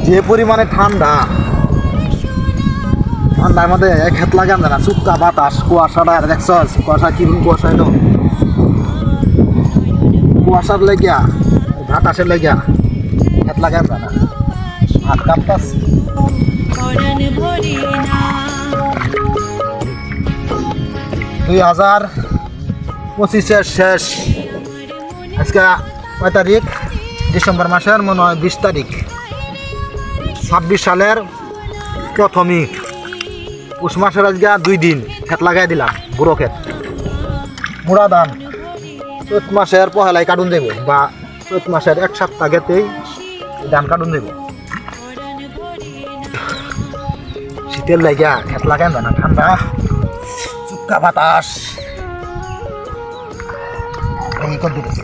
যে পরিমাণে ঠান্ডার মধ্যে খেত লাগান না, চুক্কা বাতাস, কুয়াশাটা দেখছ, কুয়াশা কিরকম কুয়াশা এলো, কুয়াশার লেগিয়া বাতাসের লেগিয়া খেত লাগান না, হাত কাঁপতাস। 2025-এর শেষ, আজকে কয় তারিখ? ডিসেম্বর মাসের মনে হয় 20 তারিখ। 26 সালের প্রথমই পুষ মাসের আজকে 2 দিন ক্ষেত লাগাই দিলাম, বুড়ো ক্ষেত, মুড়া ধান। চৈত মাসের পহেলাই কাটুন দেব, বা চৈত মাসের 1 সপ্তাহ গেতেই ধান কাটুন দেব। শীতের লাগিয়া ক্ষেত লাগাই না, ঠান্ডা চুক্কা বাতাস এই করে দিতেছে।